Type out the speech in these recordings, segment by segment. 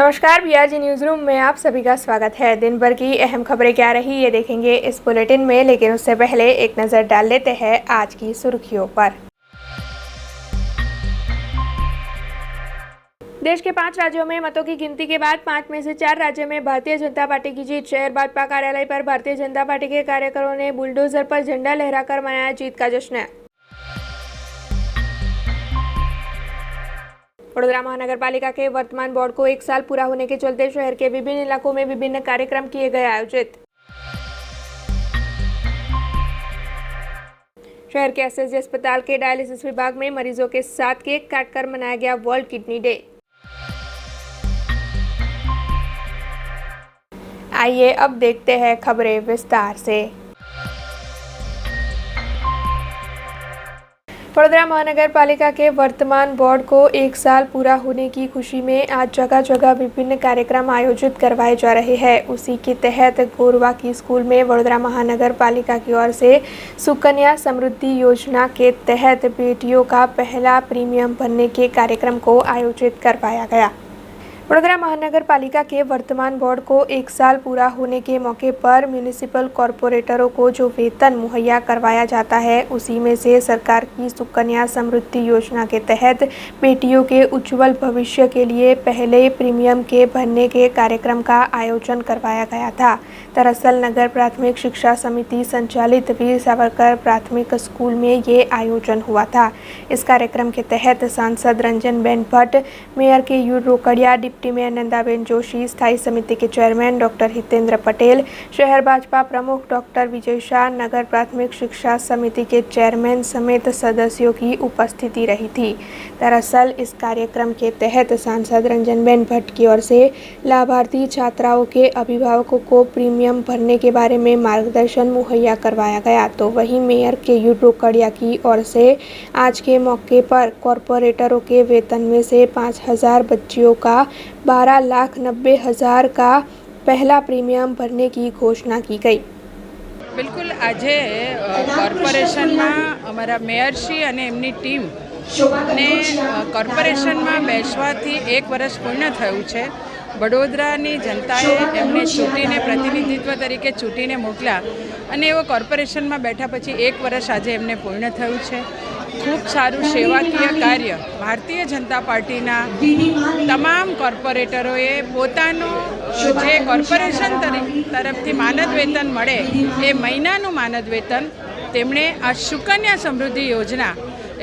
नमस्कार, BRG news room में आप सभी का स्वागत है। दिन भर की अहम खबरें क्या रही ये देखेंगे इस बुलेटिन में, लेकिन उससे पहले एक नजर डाल लेते हैं आज की सुर्खियों पर। देश के 5 राज्यों में मतों की गिनती के बाद 5 में से 4 राज्यों में भारतीय जनता पार्टी की जीत। शहर भाजपा कार्यालय पर भारतीय जनता पार्टी के कार्यकरों ने बुलडोजर पर झंडा लहराकर मनाया जीत का जश्न। वडोदरा महानगर पालिका के वर्तमान बोर्ड को 1 साल पूरा होने के चलते शहर के विभिन्न इलाकों में विभिन्न कार्यक्रम किए गए आयोजित। शहर के एसएसजी अस्पताल के डायलिसिस विभाग में मरीजों के साथ केक काटकर मनाया गया वर्ल्ड किडनी डे। आइए अब देखते हैं खबरें विस्तार से। वडोदरा महानगर पालिका के वर्तमान बोर्ड को 1 साल पूरा होने की खुशी में आज जगह जगह विभिन्न कार्यक्रम आयोजित करवाए जा रहे हैं। उसी के तहत गोरवा की स्कूल में वडोदरा महानगर पालिका की ओर से सुकन्या समृद्धि योजना के तहत बेटियों का पहला प्रीमियम भरने के कार्यक्रम को आयोजित करवाया गया। वडोदरा महानगर पालिका के वर्तमान बोर्ड को 1 साल पूरा होने के मौके पर म्यूनिसिपल कॉरपोरेटरों को जो वेतन मुहैया करवाया जाता है, उसी में से सरकार की सुकन्या समृद्धि योजना के तहत बेटियों के उज्जवल भविष्य के लिए पहले प्रीमियम के भरने के कार्यक्रम का आयोजन करवाया गया था। दरअसल नगर प्राथमिक शिक्षा समिति संचालित वीर सावरकर प्राथमिक स्कूल में ये आयोजन हुआ था। इस कार्यक्रम के तहत सांसद Ranjanben Bhatt, mayor Keyur Rokadiya, deputy mayor Nandaben Joshi, स्थायी समिति के चेयरमैन डॉक्टर हितेंद्र पटेल, शहर भाजपा प्रमुख डॉक्टर विजय शाह, नगर प्राथमिक शिक्षा समिति के चेयरमैन समेत सदस्यों की उपस्थिति रही थी। दरअसल इस कार्यक्रम के तहत सांसद रंजनबेन भट्ट की ओर से लाभार्थी छात्राओं के अभिभावकों को प्रीमियम भरने के बारे में मार्गदर्शन मुहैया करवाया गया। तो वहीं मेयर केयूर रोकड़िया की ओर से आज के मौके पर कॉरपोरेटरों के वेतन में से 5,000 बच्चियों का 12,90,000 का पहला प्रीमियम भरने की घोषणा की गई। बिल्कुल આજે કોર્પોરેશનમાં અમારા મેયરશ્રી અને એમની ટીમ ને કોર્પોરેશનમાં બેસવાથી 1 વર્ષ પૂર્ણ થયું છે। વડોદરાની જનતાએ એમને ચૂંટીને પ્રતિનિધિત્વ તરીકે ચૂંટીને મોકલ્યા અને એવો કોર્પોરેશનમાં બેઠા પછી 1 વર્ષ આજે એમને પૂર્ણ થયું છે। ખૂબ સારું સેવાકીય કાર્ય ભારતીય જનતા પાર્ટીના તમામ કોર્પોરેટરોએ પોતાનું જે કોર્પોરેશન તરફથી માનદ વેતન મળે એ મહિનાનું માનદ વેતન તેમણે આ સુકન્યા સમૃદ્ધિ યોજના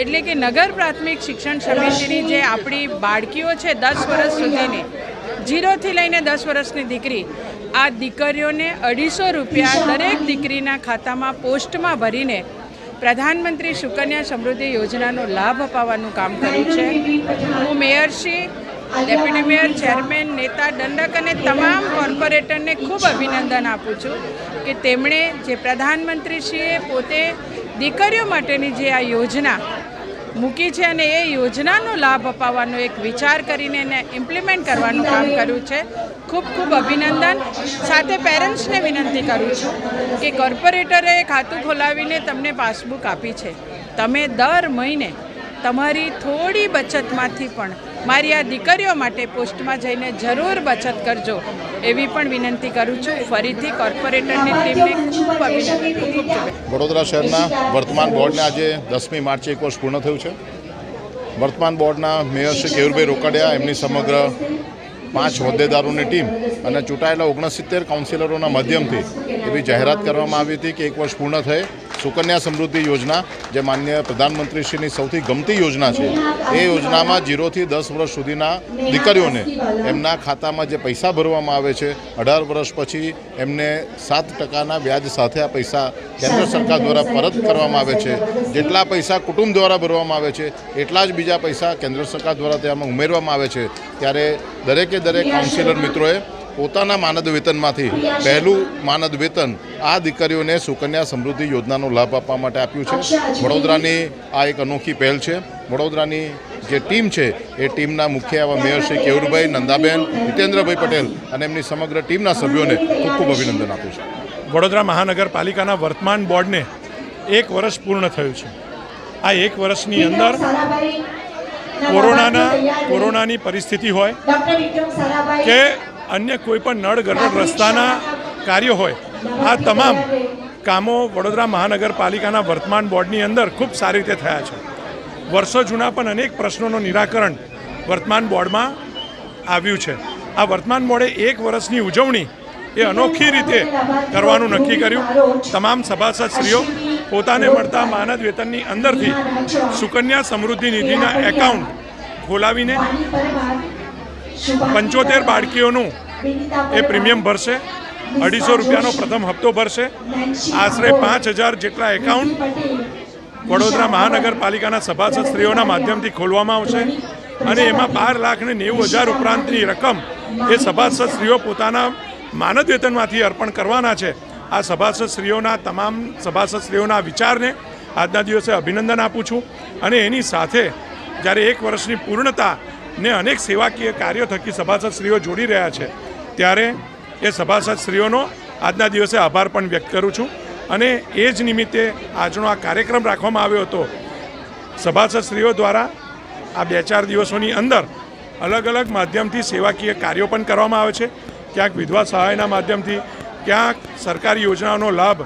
એટલે કે નગર પ્રાથમિક શિક્ષણ સમિતિની જે આપણી બાળકીઓ છે 10 વર્ષ સુધીની 0 થી લઈને 10 વર્ષની દીકરી, આ દીકરીઓને 250 રૂપિયા દરેક દીકરીના ખાતામાં પોસ્ટમાં ભરીને પ્રધાનમંત્રી સુકન્યા સમૃદ્ધિ યોજનાનો લાભ અપાવવાનું કામ કર્યું છે। હું મેયરશ્રી, ડેપ્યુટી મેયર, ચેરમેન, નેતા દંડક અને તમામ કોર્પોરેટરને ખૂબ અભિનંદન આપું છું કે તેમણે જે પ્રધાનમંત્રીશ્રીએ પોતે દીકરીઓ માટેની જે આ યોજના મૂકી છે અને એ યોજનાનો લાભ અપાવવાનો એક વિચાર કરીને એને ઇમ્પ્લિમેન્ટ કરવાનું કામ કર્યું છે। ખૂબ ખૂબ અભિનંદન। સાથે પેરેન્ટ્સને વિનંતી કરું છું કે કોર્પોરેટરે ખાતું ખોલાવીને તમને પાસબુક આપી છે, તમે દર મહિને તમારી થોડી બચતમાંથી પણ મારી આ દીકરીઓ માટે પોસ્ટમાં જઈને જરૂર બચત કરજો એવી પણ વિનંતી કરું છું। ફરીથી કોર્પોરેટરની ટીમને ખૂબ અભિનંદન। ખૂબ વડોદરા શહેરના વર્તમાન બોર્ડને આજે 10મી માર્ચે 1 વર્ષ પૂર્ણ થયું છે। વર્તમાન બોર્ડના મેયર શ્રી કેયુરભાઈ રોકડિયા, એમની સમગ્ર 5 હોદ્દેદારોની ટીમ અને ચૂંટાયેલા 69 કાઉન્સિલરોના માધ્યમથી એવી જાહેરાત કરવામાં આવી હતી કે 1 વર્ષ પૂર્ણ થયે સુકન્યા સમૃદ્ધિ યોજના, જે માનનીય પ્રધાનમંત્રીશ્રીની સૌથી ગમતી યોજના છે, એ યોજનામાં 0 થી 10 વર્ષ સુધીના દીકરીઓને એમના ખાતામાં જે પૈસા ભરવામાં આવે છે, 18 વર્ષ પછી એમને 7% વ્યાજ સાથે આ પૈસા કેન્દ્ર સરકાર દ્વારા પરત કરવામાં આવે છે। જેટલા પૈસા કુટુંબ દ્વારા ભરવામાં આવે છે એટલા જ બીજા પૈસા કેન્દ્ર સરકાર દ્વારા તેમાં ઉમેરવામાં આવે છે। ત્યારે દરેકે દરેક કાઉન્સિલર મિત્રોએ પોતાના માનદ વેતનમાંથી પહેલું માનદ વેતન આ દીકરીઓને સુકન્યા સમૃદ્ધિ યોજનાનો લાભ આપવા માટે આપ્યું છે। વડોદરાની આ એક અનોખી પહેલ છે। વડોદરાની જે ટીમ છે એ ટીમના મુખ્ય એવા મેયર શ્રી કેયુરભાઈ, નંદાબેન, હિતેન્દ્રભાઈ પટેલ અને એમની સમગ્ર ટીમના સભ્યોને ખૂબ ખૂબ અભિનંદન આપું છું। વડોદરા મહાનગરપાલિકાના વર્તમાન બોર્ડને 1 વર્ષ પૂર્ણ થયું છે। આ 1 વર્ષની અંદર કોરોનાની પરિસ્થિતિ હોય કે અન્ય કોઈ પણ નળ ગરડ રસ્તાના કાર્યો હોય, આ તમામ કામો વડોદરા મહાનગરપાલિકાના વર્તમાન બોર્ડની અંદર ખૂબ સારી રીતે થયા છે. વર્ષો જૂના પણ અનેક પ્રશ્નોનું નિરાકરણ વર્તમાન બોર્ડમાં આવ્યું છે. આ વર્તમાન બોર્ડે 1 વર્ષની ઉજવણી એ અનોખી રીતે કરવાનું નક્કી કર્યું. તમામ સભાસદશ્રીઓ પોતાને મળતા માનદ વેતનની અંદરથી સુકન્યા સમૃદ્ધિ નિધિના એકાઉન્ટ ખોલાવીને 75 બાળકીઓનું એ પ્રીમિયમ ભરશે. 250 રૂપિયાનો પ્રથમ હપ્તો ભરશે. આશરે 5000 જેટલા એકાઉન્ટ વડોદરા મહાનગરપાલિકાના સભાસદશ્રીઓના માધ્યમથી ખોલવામાં આવશે અને એમાં 12,90,000 ઉપરાંતની રકમ એ સભાસદશ્રીઓ પોતાના માનદ વેતનમાંથી અર્પણ કરવાના છે. આ સભાસદશ્રીઓના તમામ સભાસદશ્રીઓના વિચારને આજના દિવસે અભિનંદન આપું છું અને એની સાથે જ્યારે 1 વર્ષની પૂર્ણતાને અનેક સેવાકીય કાર્યો થકી સભાસદશ્રીઓ જોડી રહ્યા છે ત્યારે એ સભાસદશ્રીઓનો આજના દિવસે આભાર પણ વ્યક્ત કરું છું. અને એ જ નિમિત્તે આજનો આ કાર્યક્રમ રાખવામાં આવ્યો હતો. સભાસદશ્રીઓ દ્વારા આ 2-4 દિવસોની અંદર અલગ અલગ માધ્યમથી સેવાકીય કાર્યો પણ કરવામાં આવે છે. ક્યાંક વિધવા સહાયના માધ્યમથી, ક્યાંક સરકારી યોજનાઓનો લાભ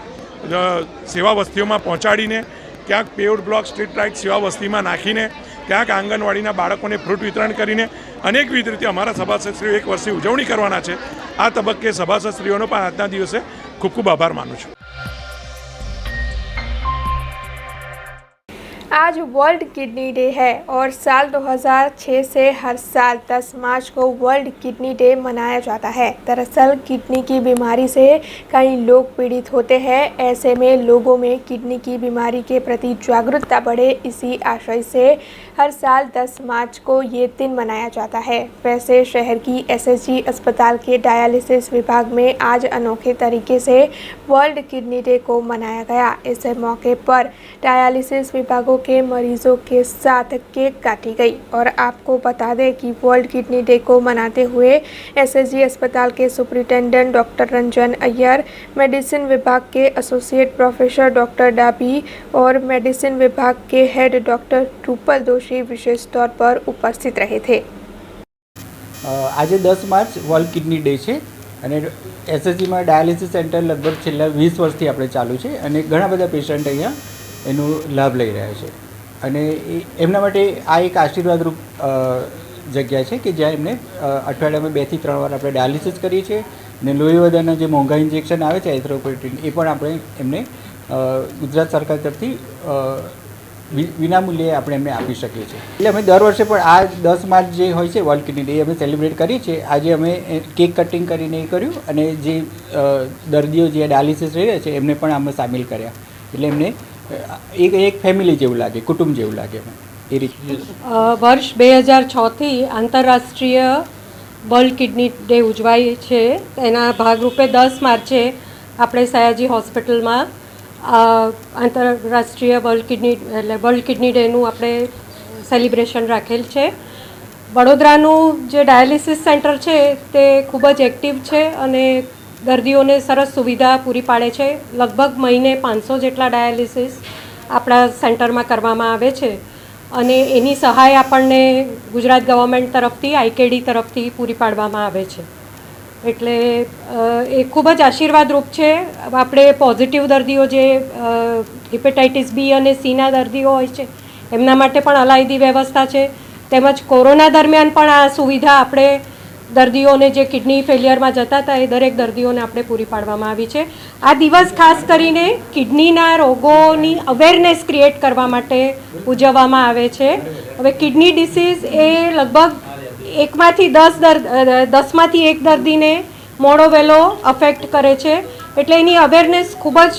સેવા વસ્તીઓમાં પહોંચાડીને, ક્યાંક પેવડ બ્લોક સ્ટ્રીટ લાઇટ સેવા વસ્તીમાં નાખીને, ક્યાંક આંગણવાડીના બાળકોને ફ્રૂટ વિતરણ કરીને અનેકવિધ રીતે અમારા સભાસદશ્રીઓ 1 વર્ષની ઉજવણી કરવાના છે. આ તબક્કે સભાસદશ્રીઓનો પણ આજના દિવસે ખૂબ ખૂબ આભાર માનું છું. आज वर्ल्ड किडनी डे है और साल 2006 से हर साल 10 मार्च को वर्ल्ड किडनी डे मनाया जाता है. दरअसल किडनी की बीमारी से कई लोग पीड़ित होते हैं. ऐसे में लोगों में किडनी की बीमारी के प्रति जागरूकता बढ़े, इसी आशय से हर साल 10 मार्च को ये दिन मनाया जाता है. वैसे शहर की SSG अस्पताल के डायलिसिस विभाग में आज अनोखे तरीके से वर्ल्ड किडनी डे को मनाया गया. इस मौके पर डायलिसिस विभागों के मरीजों के साथ केक काटी गई. और आपको बता दें कि वर्ल्ड किडनी डे को मनाते हुए SSG अस्पताल के superintendent doctor Ranjan Iyer, medicine विभाग के एसोसिएट प्रोफेसर डॉक्टर डाबी और मेडिसिन विभाग के हेड डॉक्टर रूपल दोषी विशेष तौर पर उपस्थित रहे थे. આજે 10 માર્ચ વર્લ્ડ કિડની ડે છે અને એસએસજીમાં ડાયાલિસિસ સેન્ટર લગભગ છેલ્લા 20 વર્ષથી આપણે ચાલુ છે અને ઘણા બધા પેશન્ટ અહીંયા એનો લાભ લઈ રહ્યા છે અને એમના માટે આ એક આશીર્વાદરૂપ જગ્યા છે કે જ્યાં એમને અઠવાડિયામાં 2 થી 3 વાર આપણે ડાયાલિસિસ કરીએ છીએ અને લોહી વધારના જે મોંઘા ઇન્જેક્શન આવે છે એથ્રોપોઇટિન એ પણ આપણે એમને ગુજરાત સરકાર તરફથી વિનામૂલ્યે આપણે એમને આપી શકીએ છીએ. એટલે અમે દર વર્ષે પણ આ 10 માર્ચ જે હોય છે વર્લ્ડ કિડની ડે અમે સેલિબ્રેટ કરીએ છીએ. આજે અમે કેક કટિંગ કરીને એ કર્યું અને જે દર્દીઓ જે ડાયાલિસિસ રહી રહ્યા છે એમને પણ અમે સામેલ કર્યા. એટલે એમને એક ફેમિલી જેવું લાગે, કુટુંબ જેવું લાગે. એ રીતે વર્ષ 2006થી આંતરરાષ્ટ્રીય વર્લ્ડ કિડની ડે ઉજવાય છે. તેના ભાગરૂપે 10 માર્ચે આપણે સયાજી હોસ્પિટલમાં આંતરરાષ્ટ્રીય વર્લ્ડ કિડની ડેનું આપણે સેલિબ્રેશન રાખેલ છે. વડોદરાનું જે ડાયાલિસિસ સેન્ટર છે તે ખૂબ જ એક્ટિવ છે અને દર્દીઓને સરસ સુવિધા પૂરી પાડે છે. લગભગ મહિને 500 જેટલા ડાયાલિસિસ આપણા સેન્ટરમાં કરવામાં આવે છે અને એની સહાય આપણને ગુજરાત ગવર્મેન્ટ તરફથી IKD તરફથી પૂરી પાડવામાં આવે છે. એટલે એ ખૂબ જ આશીર્વાદરૂપ છે. આપણે પોઝિટિવ દર્દીઓ જે હિપેટાઇટિસ B અને Cના દર્દીઓ હોય છે એમના માટે પણ અલાયદી વ્યવસ્થા છે. તેમજ કોરોના દરમિયાન પણ આ સુવિધા આપણે દર્દીઓને જે કિડની ફેલિયરમાં જતા હતા એ દરેક દર્દીઓને આપણે પૂરી પાડવામાં આવી છે. આ દિવસ ખાસ કરીને કિડનીના રોગોની અવેરનેસ ક્રિએટ કરવા માટે ઉજવવામાં આવે છે. હવે કિડની ડિસીઝ એ લગભગ 10માંથી 1 દર્દીને મોડો વહેલો અફેક્ટ કરે છે. એટલે એની અવેરનેસ ખૂબ જ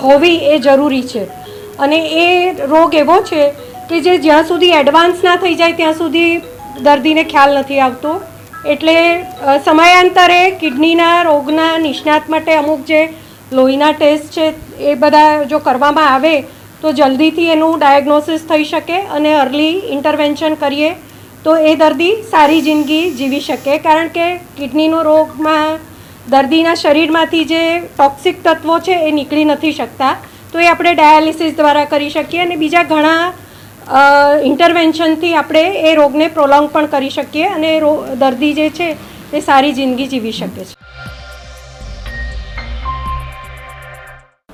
હોવી એ જરૂરી છે. અને એ રોગ એવો છે કે જે જ્યાં સુધી એડવાન્સ ના થઈ જાય ત્યાં સુધી દર્દીને ખ્યાલ નથી આવતો. એટલે સમયાંતરે કિડનીના રોગના નિષ્ણાત માટે અમુક જે લોહીના ટેસ્ટ છે એ બધા જો કરવામાં આવે તો જલ્દીથી એનું ડાયગ્નોસિસ થઈ શકે અને અર્લી ઇન્ટરવેન્શન કરીએ તો એ દર્દી સારી જિંદગી જીવી શકે. કારણ કે કિડનીનો રોગમાં દર્દીના શરીરમાંથી જે ટોક્સિક તત્વો છે એ નીકળી નથી શકતા, તો એ આપણે ડાયાલિસિસ દ્વારા કરી શકીએ. અને બીજા ઘણા ઇન્ટરવેન્શનથી આપણે એ રોગને પ્રોલોંગ પણ કરી શકીએ અને દર્દી જે છે એ સારી જિંદગી જીવી શકે છે।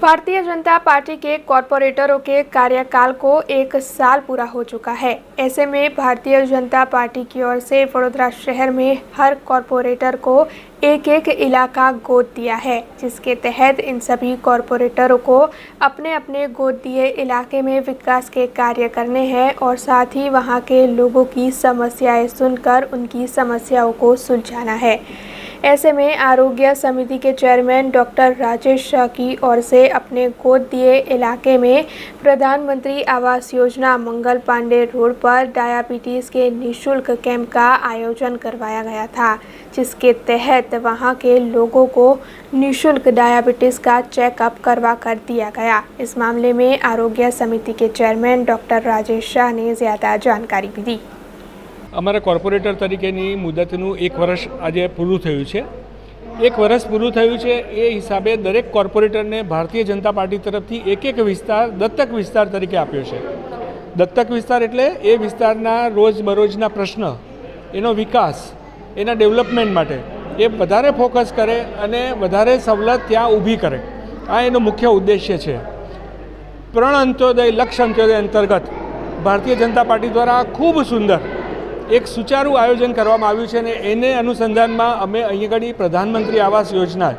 भारतीय जनता पार्टी के कॉरपोरेटरों के कार्यकाल को 1 साल पूरा हो चुका है। ऐसे में भारतीय जनता पार्टी की ओर से वडोदरा शहर में हर कॉरपोरेटर को एक इलाका गोद दिया है, जिसके तहत इन सभी कॉरपोरेटरों को अपने अपने गोद दिए इलाके में विकास के कार्य करने हैं और साथ ही वहां के लोगों की समस्याएं सुनकर उनकी समस्याओं को सुलझाना है। ऐसे में आरोग्य समिति के चेयरमैन डॉक्टर राजेश शाह की ओर से अपने गोद दिए इलाके में प्रधानमंत्री आवास योजना मंगल पांडे रोड पर डायबिटीज़ के निःशुल्क कैंप का आयोजन करवाया गया था, जिसके तहत वहां के लोगों को निःशुल्क डायबिटीज़ का चेकअप करवा कर दिया गया। इस मामले में आरोग्य समिति के चेयरमैन डॉक्टर राजेश शाह ने ज़्यादा जानकारी भी दी। અમારા કોર્પોરેટર તરીકેની મુદતનું 1 વર્ષ આજે પૂરું થયું છે। 1 વર્ષ પૂરું થયું છે એ હિસાબે દરેક કોર્પોરેટરને ભારતીય જનતા પાર્ટી તરફથી એક વિસ્તાર દત્તક વિસ્તાર તરીકે આપ્યો છે। દત્તક વિસ્તાર એટલે એ વિસ્તારના રોજબરોજના પ્રશ્ન, એનો વિકાસ, એના ડેવલપમેન્ટ માટે એ વધારે ફોકસ કરે અને વધારે સવલત ત્યાં ઊભી કરે, આ એનો મુખ્ય ઉદ્દેશ્ય છે। પ્રણ અંત્યોદય લક્ષ્ય અંત્યોદય અંતર્ગત ભારતીય જનતા પાર્ટી દ્વારા ખૂબ સુંદર એક સુચારું આયોજન કરવામાં આવ્યું છે અને એને અનુસંધાનમાં અમે અહીં આગળ પ્રધાનમંત્રી આવાસ યોજના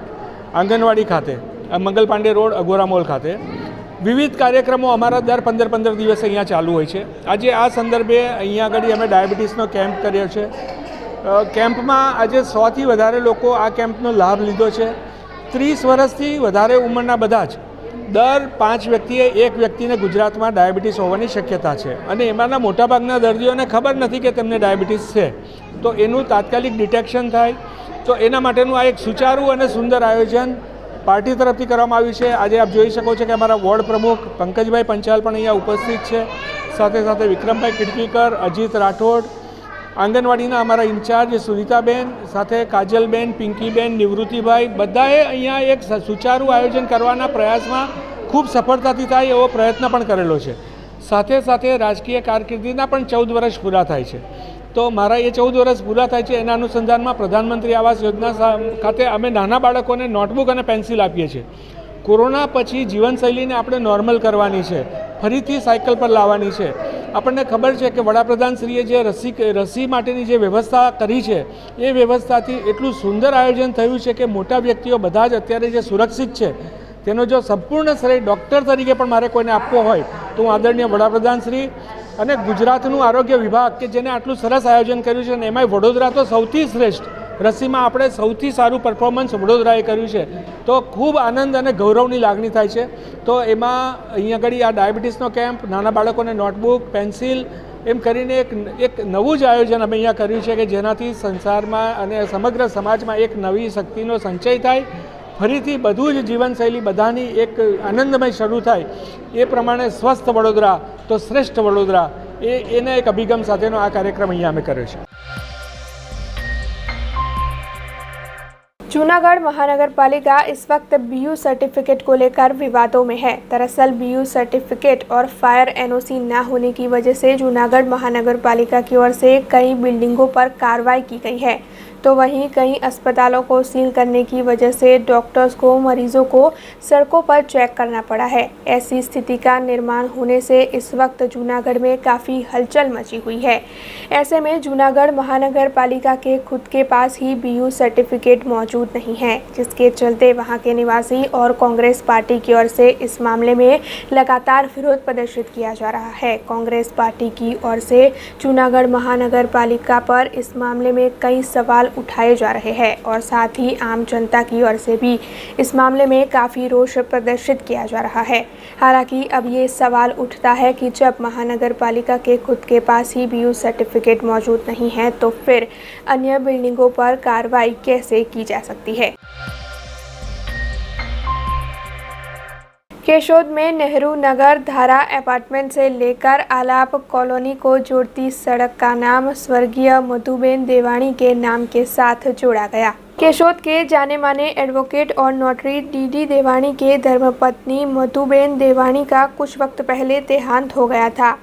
આંગણવાડી ખાતે Mangal Pandey road Agora mall ખાતે વિવિધ કાર્યક્રમો અમારા દર 15 દિવસે અહીંયા ચાલુ હોય છે। આજે આ સંદર્ભે અહીંયા આગળ અમે ડાયાબિટીસનો કેમ્પ કર્યો છે। કેમ્પમાં આજે 100થી વધારે લોકો આ કેમ્પનો લાભ લીધો છે। 30 વર્ષથી વધારે ઉંમરના બધા જ દર 5 વ્યક્તિએ 1 વ્યક્તિને ગુજરાતમાં ડાયાબિટીસ હોવાની શક્યતા છે અને એમાંના મોટાભાગના દર્દીઓને ખબર નથી કે તેમને ડાયાબિટીસ છે, તો એનું તાત્કાલિક ડિટેક્શન થાય, તો એના માટેનું આ એક સુચારું અને સુંદર આયોજન પાર્ટી તરફથી કરવામાં આવ્યું છે। આજે આપ જોઈ શકો છો કે અમારા વોર્ડ પ્રમુખ પંકજભાઈ પંચાલ પણ અહીંયા ઉપસ્થિત છે, સાથે સાથે વિક્રમભાઈ કિડકીકર, અજીત રાઠોડ, આંગણવાડીના અમારા ઇન્ચાર્જ સુનિતાબેન, સાથે કાજલબેન, પિંકીબેન, નિવૃત્તિભાઈ, બધાએ અહીંયા એક સુચારું આયોજન કરવાના પ્રયાસમાં ખૂબ સફળતાથી થાય એવો પ્રયત્ન પણ કરેલો છે। સાથે સાથે રાજકીય કારકિર્દીના પણ 14 વર્ષ પૂરા થાય છે, તો મારા એ 14 વર્ષ પૂરા થાય છે એના અનુસંધાનમાં પ્રધાનમંત્રી આવાસ યોજના ખાતે અમે નાના બાળકોને નોટબુક અને પેન્સિલ આપીએ છીએ। કોરોના પછી જીવનશૈલીને આપણે નોર્મલ કરવાની છે, ફરીથી સાયકલ પર લાવવાની છે। આપણને ખબર છે કે વડાપ્રધાનશ્રીએ જે રસી માટેની જે વ્યવસ્થા કરી છે એ વ્યવસ્થાથી એટલું સુંદર આયોજન થયું છે કે મોટા વ્યક્તિઓ બધા જ અત્યારે જે સુરક્ષિત છે તેનો જો સંપૂર્ણ શ્રેય ડૉક્ટર તરીકે પણ મારે કોઈને આપવો હોય તો હું આદરણીય વડાપ્રધાનશ્રી અને ગુજરાતનું આરોગ્ય વિભાગ કે જેને આટલું સરસ આયોજન કર્યું છે અને એમાંય વડોદરા તો સૌથી શ્રેષ્ઠ રસીમાં આપણે સૌથી સારું પરફોર્મન્સ વડોદરાએ કર્યું છે, તો ખૂબ આનંદ અને ગૌરવની લાગણી થાય છે। તો એમાં અહીંયા આગળ આ ડાયાબિટીસનો કેમ્પ, નાના બાળકોને નોટબુક, પેન્સિલ એમ કરીને એક નવું જ આયોજન અમે અહીંયા કર્યું છે કે જેનાથી સંસારમાં અને સમગ્ર સમાજમાં એક નવી શક્તિનો સંચય થાય, ફરીથી બધું જ જીવનશૈલી બધાની એક આનંદમય શરૂ થાય, એ પ્રમાણે સ્વસ્થ વડોદરા તો શ્રેષ્ઠ વડોદરા એના એક અભિગમ સાથેનો આ કાર્યક્રમ અહીંયા અમે કર્યો છે। जूनागढ़ महानगर पालिका इस वक्त बीयू सर्टिफिकेट को लेकर विवादों में है। दरअसल बीयू सर्टिफिकेट और फायर एनओसी न होने की वजह से जूनागढ़ महानगर पालिका की ओर से कई बिल्डिंगों पर कार्रवाई की गई है, तो वहीं कई अस्पतालों को सील करने की वजह से डॉक्टर्स को मरीजों को सड़कों पर चेक करना पड़ा है। ऐसी स्थिति का निर्माण होने से इस वक्त जूनागढ़ में काफ़ी हलचल मची हुई है। ऐसे में जूनागढ़ महानगर पालिका के खुद के पास ही बीयू सर्टिफिकेट मौजूद नहीं है, जिसके चलते वहां के निवासी और कांग्रेस पार्टी की ओर से इस मामले में लगातार विरोध प्रदर्शित किया जा रहा है। कांग्रेस पार्टी की ओर से जूनागढ़ महानगर पालिका पर इस मामले में कई सवाल उठाए जा रहे हैं और साथ ही आम जनता की ओर से भी इस मामले में काफ़ी रोष प्रदर्शित किया जा रहा है। हालांकि अब ये सवाल उठता है कि जब महानगर पालिका के खुद के पास ही बीयू सर्टिफिकेट मौजूद नहीं है तो फिर अन्य बिल्डिंगों पर कार्रवाई कैसे की जा सकती है। केशोद में नेहरू नगर धारा अपार्टमेंट से लेकर आलाप कॉलोनी को जोड़ती सड़क का नाम स्वर्गीय मधुबेन देवाणी के नाम के साथ जोड़ा गया। केशोद के जाने माने एडवोकेट और नोटरी डीडी देवाणी के धर्मपत्नी मधुबेन देवाणी का कुछ वक्त पहले देहांत हो गया था।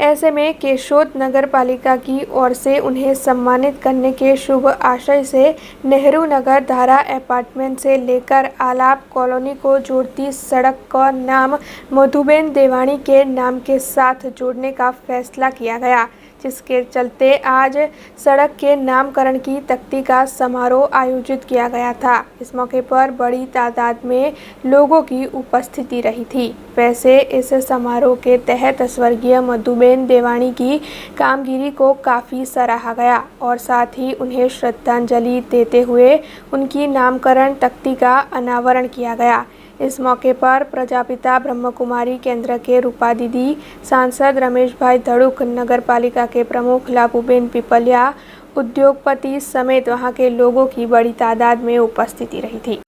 ऐसे में केशोद नगर पालिका की ओर से उन्हें सम्मानित करने के शुभ आशय से नेहरू नगर धारा अपार्टमेंट से लेकर आलाप कॉलोनी को जोड़ती सड़क का नाम मधुबेन देवानी के नाम के साथ जोड़ने का फैसला किया गया, जिसके चलते आज सड़क के नामकरण की तख्ती का समारोह आयोजित किया गया था। इस मौके पर बड़ी तादाद में लोगों की उपस्थिति रही थी। वैसे इस समारोह के तहत स्वर्गीय मधुबेन देवानी की कामगिरी को काफ़ी सराहा गया और साथ ही उन्हें श्रद्धांजलि देते हुए उनकी नामकरण तख्ती का अनावरण किया गया। इस मौके पर प्रजापिता ब्रह्मकुमारी केंद्र के रूपा दीदी, सांसद रमेश भाई धड़ुक, नगर पालिका के प्रमुख लाबूबेन पिपलिया, उद्योगपति समेत वहां के लोगों की बड़ी तादाद में उपस्थिति रही थी।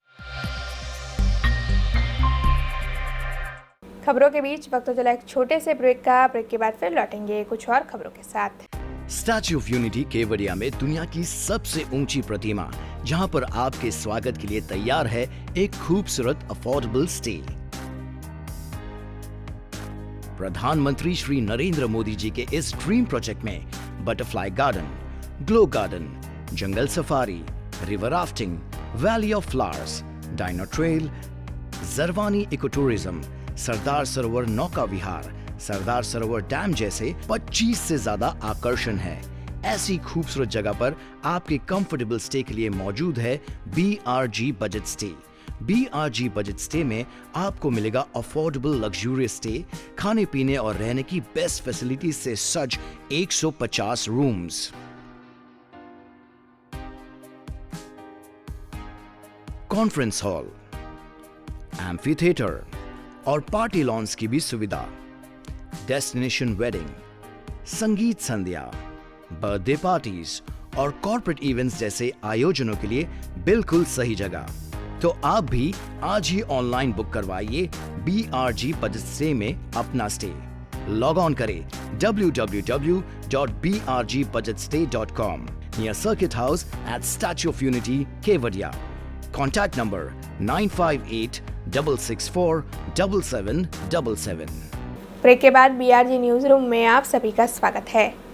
खबरों के बीच वक्त चला एक छोटे से ब्रेक का। ब्रेक के बाद फिर लौटेंगे कुछ और खबरों के साथ। स्टैच्यू ऑफ यूनिटी केवड़िया में दुनिया की सबसे ऊंची प्रतिमा, जहां पर आपके स्वागत के लिए तैयार है एक खूबसूरत अफोर्डेबल स्टे। प्रधानमंत्री श्री नरेंद्र मोदी जी के इस ड्रीम प्रोजेक्ट में butterfly garden, glow garden, jungle safari, river rafting, valley of flowers, dino trail, Jarwani eco tourism, Sardar Sarovar नौका विहार, सरदार सरोवर डैम जैसे 25 से ज्यादा आकर्षण है। ऐसी खूबसूरत जगह पर आपके कंफर्टेबल स्टे के लिए मौजूद है BRG budget stay. BRG budget stay में आपको मिलेगा अफोर्डेबल लग्जूरियस स्टे, खाने पीने और रहने की बेस्ट फैसिलिटी से सज 150 rooms. Conference hall, amphi theatre और पार्टी लॉन्स की भी सुविधा, डेस्टिनेशन वेडिंग, संगीत संध्या, बर्थडे पार्टीज और कॉर्पोरेट इवेंट्स जैसे आयोजनों के लिए बिल्कुल सही जगह। तो आप भी आज ही ऑनलाइन बुक करवाइए BRG बजट स्टे में अपना स्टे। लॉग ऑन करें www.brgbudgetstay.com near circuit house at Statue of Unity Kevadia. Contact number 9584647777। Break के बाद BRG न्यूज रूम में आप सभी का स्वागत है।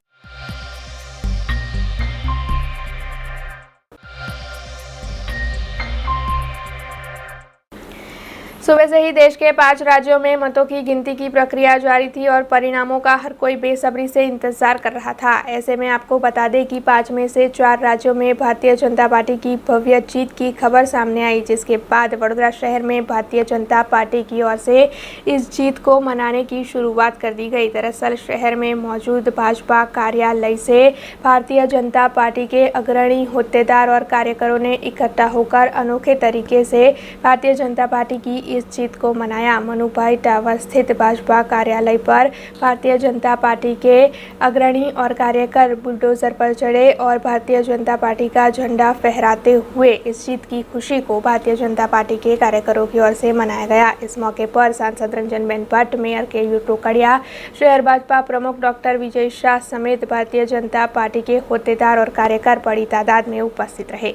सुबह से ही देश के 5 राज्यों में मतों की गिनती की प्रक्रिया जारी थी और परिणामों का हर कोई बेसब्री से इंतजार कर रहा था। ऐसे में आपको बता दें कि 5 में से 4 राज्यों में भारतीय जनता पार्टी की भव्य जीत की खबर सामने आई, जिसके बाद वडोदरा शहर में भारतीय जनता पार्टी की ओर से इस जीत को मनाने की शुरुआत कर दी गई। दरअसल शहर में मौजूद भाजपा कार्यालय से भारतीय जनता पार्टी के अग्रणी होद्देदार और कार्यकरों ने इकट्ठा होकर अनोखे तरीके से भारतीय जनता पार्टी की इस जीत को मनाया। मनुभाई टावर स्थित भाजपा कार्यालय पर भारतीय जनता पार्टी के अग्रणी और कार्यकर बुलडोजर पर चढ़े और भारतीय जनता पार्टी का झंडा फहराते हुए इस जीत की खुशी को भारतीय जनता पार्टी के कार्यकरों की ओर से मनाया गया। इस मौके पर सांसद रंजनबेन भट्ट, मेयर केयूर टोकड़िया, शहर भाजपा प्रमुख डॉक्टर विजय शाह समेत भारतीय जनता पार्टी के होद्देदार और कार्यकर बड़ी तादाद में उपस्थित रहे।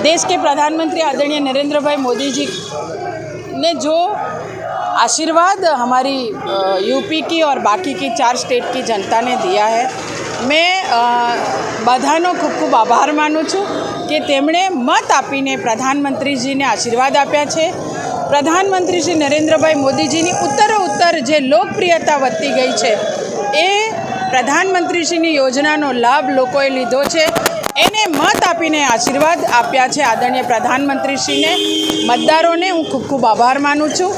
देश के प्रधानमंत्री आदरणीय नरेंद्र भाई मोदी जी ने जो आशीर्वाद हमारी यूपी की और बाकी की 4 स्टेट की जनता ने दिया है, मैं બધાનો ખૂબ ખૂબ આભાર માનું છું કે તેમણે મત આપીને પ્રધાનમંત્રીજીને આશીર્વાદ આપ્યા છે। પ્રધાનમંત્રી શ્રી નરેન્દ્રભાઈ મોદીજીની ઉત્તરોત્તર જે લોકપ્રિયતા વધતી ગઈ છે, એ પ્રધાનમંત્રીશ્રીની યોજનાનો લાભ લોકોએ લીધો છે। એને મત આપીને આશીર્વાદ આપ્યા છે આદરણીય પ્રધાનમંત્રીશ્રીને। મતદારોને હું ખૂબ ખૂબ આભાર માનું છું।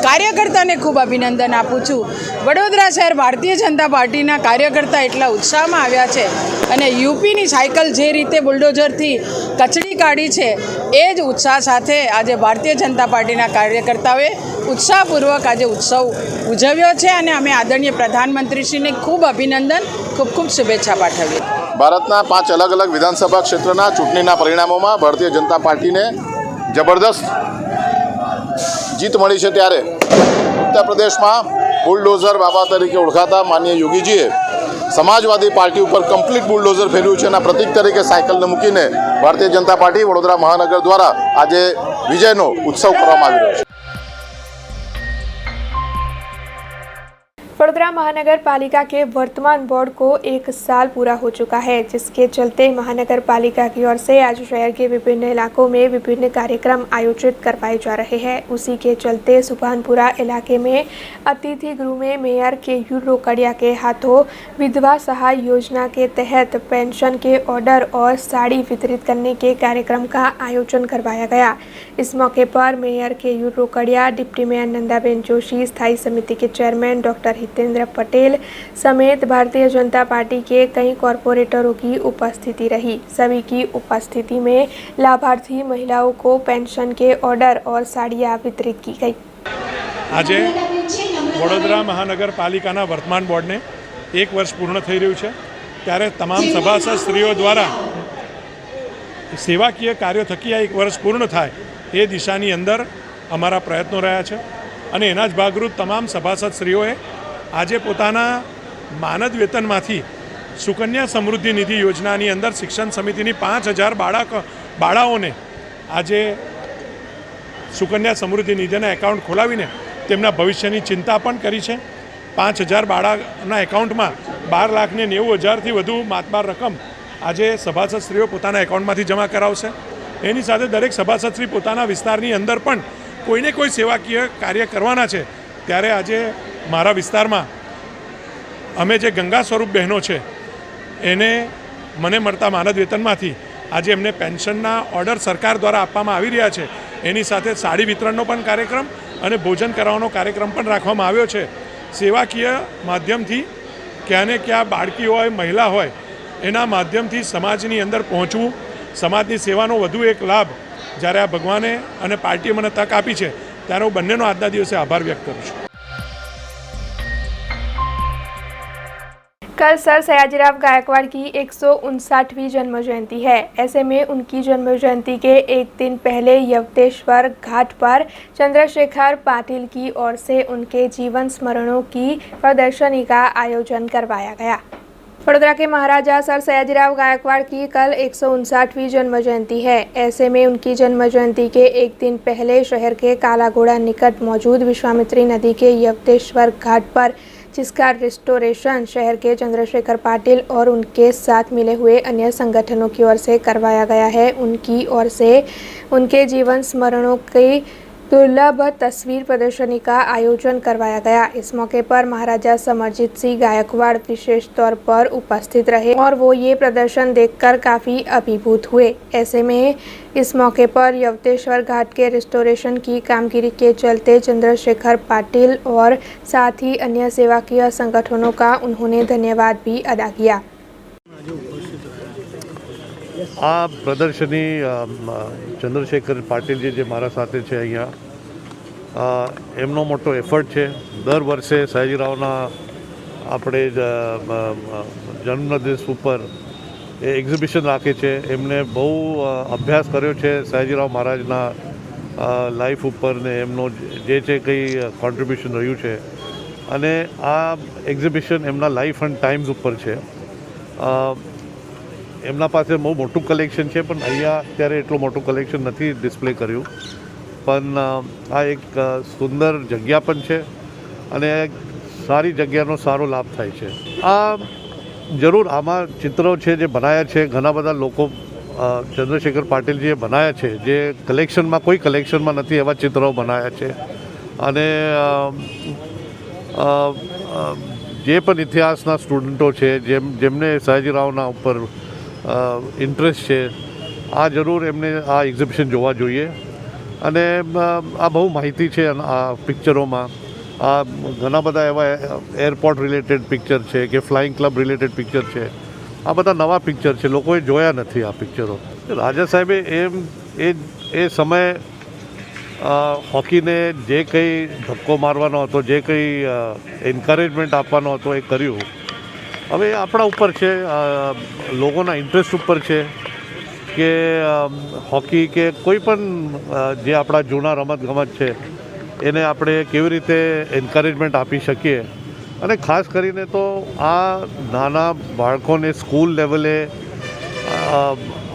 કાર્યકર્તાને ખૂબ અભિનંદન આપું છું. વડોદરા શહેર ભારતીય જનતા પાર્ટીના કાર્યકર્તા એટલા ઉત્સાહમાં આવ્યા છે અને યુપીની સાયકલ જે રીતે બુલડોઝરથી કચડી કાઢી છે એ જ ઉત્સાહ સાથે આજે ભારતીય જનતા પાર્ટીના કાર્યકર્તાઓએ ઉત્સાહપૂર્વક આજે ઉત્સવ ઉજવ્યો છે અને અમે આદરણીય પ્રધાનમંત્રીશ્રીને ખૂબ અભિનંદન, ખૂબ ખૂબ શુભેચ્છા પાઠવીએ. ભારતના 5 અલગ અલગ વિધાનસભા ક્ષેત્રના ચૂંટણીના પરિણામોમાં ભારતીય જનતા પાર્ટીને જબરદસ્ત જીત મળી છે, ત્યારે ઉત્તર પ્રદેશમાં બુલડોઝર બાબા તરીકે ઓળખાતા માનનીય યોગીજીએ સમાજવાદી પાર્ટી ઉપર કમ્પ્લીટ બુલડોઝર ફેર્યું છે અને પ્રતિક તરીકે સાયકલને મૂકીને ભારતીય જનતા પાર્ટી વડોદરા મહાનગર દ્વારા આજે વિજયનો ઉત્સવ કરવામાં આવી રહ્યો છે. वडोदरा महानगर पालिका के वर्तमान बोर्ड को 1 साल पूरा हो चुका है, जिसके चलते महानगर पालिका की ओर से आज शहर के विभिन्न इलाकों में विभिन्न कार्यक्रम आयोजित करवाए जा रहे हैं. उसी के चलते सुभानपुरा इलाके में अतिथि गृह में मेयर केयूर रोकड़िया के हाथों विधवा सहाय योजना के तहत पेंशन के ऑर्डर और साड़ी वितरित करने के कार्यक्रम का आयोजन करवाया गया. इस मौके पर mayor Keyur Rokadiya, deputy mayor Nandaben Joshi, स्थायी समिति के चेयरमैन डॉक्टर हितेंद्र पटेल समेत भारतीय जनता पार्टी के कई कॉरपोरेटरों की उपस्थिति रही. सभी की उपस्थिति में लाभार्थी महिलाओं को पेंशन के ऑर्डर और साड़ियाँ वितरित की गई. आज वडोदरा महानगरपालिकाना वर्तमान बोर्डने 1 वर्ष पूर्ण थई रह्युं छे, त्यारे तमाम सभासद स्त्रीओ द्वारा सेवाकीय कार्यों थकी आ 1 वर्ष पूर्ण थाय ए दिशानी अंदर अमारा प्रयत्नों रह्या छे अने एना ज भागरूप तमाम सभासद स्त्रीओए આજે પોતાના માનદ વેતનમાંથી સુકન્યા સમૃદ્ધિ નિધિ યોજનાની અંદર શિક્ષણ સમિતિની 5000 બાળાઓને આજે સુકન્યા સમૃદ્ધિ નિધિના એકાઉન્ટ ખોલાવીને તેમના ભવિષ્યની ચિંતા પણ કરી છે. 5000 બાળાના એકાઉન્ટમાં 12,90,000થી વધુ માતબાર રકમ આજે સભાસદ સ્ત્રીઓ પોતાના એકાઉન્ટમાંથી જમા કરાવશે. એની સાથે દરેક સભાસદ સ્ત્રી પોતાના વિસ્તારની અંદર પણ કોઈને કોઈ સેવાકીય કાર્ય કરવાના છે, ત્યારે આજે મારા વિસ્તારમાં અમે જે ગંગા સ્વરૂપ બહેનો છે એને મને મળતા માનદ વેતનમાંથી આજે એમને પેન્શનના ઓર્ડર સરકાર દ્વારા આપવામાં આવી રહ્યા છે. એની સાથે સાડી વિતરણનો પણ કાર્યક્રમ અને ભોજન કરાવવાનો કાર્યક્રમ પણ રાખવામાં આવ્યો છે. સેવાકીય માધ્યમથી ક્યાં ને ક્યાં બાળકી હોય, મહિલા હોય, એના માધ્યમથી સમાજની અંદર પહોંચવું, સમાજની સેવાનો વધુ એક લાભ જ્યારે આ ભગવાને અને પાર્ટીએ મને તક આપી છે, ત્યારે હું બંનેનો આજના દિવસે આભાર વ્યક્ત કરું છું. कल सर सयाजीराव गायकवाड़ की 159वीं जन्म जयंती है. ऐसे में उनकी जन्म जयंती के एक दिन पहले यवतेश्वर घाट पर चंद्रशेखर पाटिल की ओर से उनके जीवन स्मरणों की प्रदर्शनी का आयोजन करवाया गया. वडोदरा के महाराजा सर सयाजीराव गायकवाड़ की कल 159वीं जन्म जयंती है. ऐसे में उनकी जन्म जयंती के एक दिन पहले शहर के कालाघोड़ा निकट मौजूद विश्वामित्री नदी के यवतेश्वर घाट पर, जिसका रिस्टोरेशन शहर के चंद्रशेखर पाटिल और उनके साथ मिले हुए अन्य संगठनों की ओर से करवाया गया है, उनकी ओर से उनके जीवन स्मरणों की दुर्लभ तस्वीर प्रदर्शनी का आयोजन करवाया गया. इस मौके पर महाराजा समरजीत सिंह गायकवाड़ विशेष तौर पर उपस्थित रहे और वो ये प्रदर्शन देखकर काफ़ी अभिभूत हुए. ऐसे में इस मौके पर यवतेश्वर घाट के रिस्टोरेशन की कामगिरी के चलते चंद्रशेखर पाटिल और साथ ही अन्य सेवाकीय संगठनों का उन्होंने धन्यवाद भी अदा किया. આ પ્રદર્શની ચંદ્રશેખર પાટીલજી જે મારા સાથે છે અહીંયા, એમનો મોટો એફર્ટ છે. દર વર્ષે સયાજીરાવના આપણે જન્મદિવસ ઉપર એ એક્ઝિબિશન રાખે છે. એમને બહુ અભ્યાસ કર્યો છે સયાજીરાવ મહારાજના લાઈફ ઉપર ને એમનો જે કંઈ કોન્ટ્રીબ્યુશન રહ્યું છે, અને આ એક્ઝિબિશન એમના લાઈફ એન્ડ ટાઈમ્સ ઉપર છે. એમના પાસે બહુ મોટું કલેક્શન છે, પણ અહીંયા અત્યારે એટલું મોટું કલેક્શન નથી ડિસ્પ્લે કર્યું. પણ આ એક સુંદર જગ્યા પણ છે અને સારી જગ્યાનો સારો લાભ થાય છે. આ જરૂર આમાં ચિત્રો છે જે બનાવ્યા છે ઘણા બધા લોકો, ચંદ્રશેખર પાટીલજીએ બનાવ્યા છે, જે કલેક્શનમાં કોઈ કલેક્શનમાં નથી એવા ચિત્રો બનાવ્યા છે. અને જે પણ ઇતિહાસના સ્ટુડન્ટો છે, જેમને સયાજીરાવના ઉપર ઇન્ટરેસ્ટ છે, આ જરૂર એમને આ એક્ઝિબિશન જોવા જોઈએ. અને આ બહુ માહિતી છે આ પિક્ચરોમાં. આ ઘણા બધા એવા એરપોર્ટ રિલેટેડ પિક્ચર છે કે ફ્લાઇંગ ક્લબ રિલેટેડ પિક્ચર છે. આ બધા નવા પિક્ચર છે, લોકોએ જોયા નથી આ પિક્ચરો. રાજા સાહેબે એ સમયે હોકીને જે કંઈ ધક્કો મારવાનો હતો, જે કંઈ એન્કરેજમેન્ટ આપવાનો હતો એ કર્યું. હવે આપણા ઉપર છે, લોકોના ઇન્ટરેસ્ટ ઉપર છે કે હોકી કે કોઈ પણ જે આપણા જૂના રમતગમત છે એને આપણે કેવી રીતે એન્કરેજમેન્ટ આપી શકીએ. અને ખાસ કરીને તો આ નાના બાળકોને સ્કૂલ લેવલે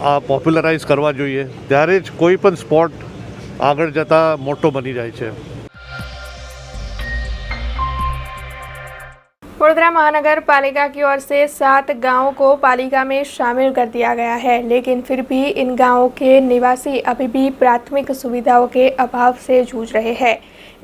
આ પોપ્યુલરાઇઝ કરવા જોઈએ, ત્યારે જ કોઈ પણ સ્પોર્ટ આગળ જતાં મોટો બની જાય છે. वडोदरा महानगर पालिका की ओर से 7 गांवों को पालिका में शामिल कर दिया गया है, लेकिन फिर भी इन गांवों के निवासी अभी भी प्राथमिक सुविधाओं के अभाव से जूझ रहे हैं।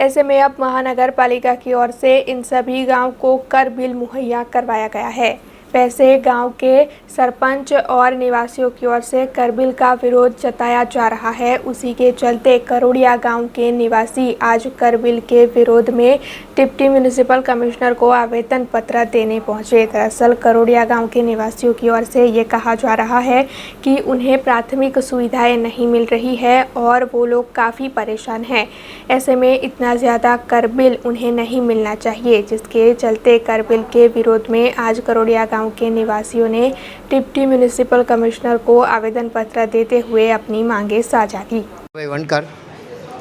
ऐसे में अब महानगर पालिका की ओर से इन सभी गांव को कर बिल मुहैया करवाया गया है। वैसे गांव के सरपंच और निवासियों की ओर से कर बिल का विरोध जताया जा रहा है। उसी के चलते करोड़िया गांव के निवासी आज कर बिल के विरोध में डिप्टी म्यूनिसिपल कमिश्नर को आवेदन पत्र देने पहुंचे। दरअसल करोड़िया गांव के निवासियों की ओर से ये कहा जा रहा है कि उन्हें प्राथमिक सुविधाएं नहीं मिल रही है और वो लोग काफ़ी परेशान हैं। ऐसे में इतना ज़्यादा कर बिल उन्हें नहीं मिलना चाहिए, जिसके चलते कर बिल के विरोध में आज करोड़िया गांव के निवासियों ने डिप्टी म्यूनिसिपल कमिश्नर को आवेदन पत्र देते हुए अपनी मांगे साझा की। वनकर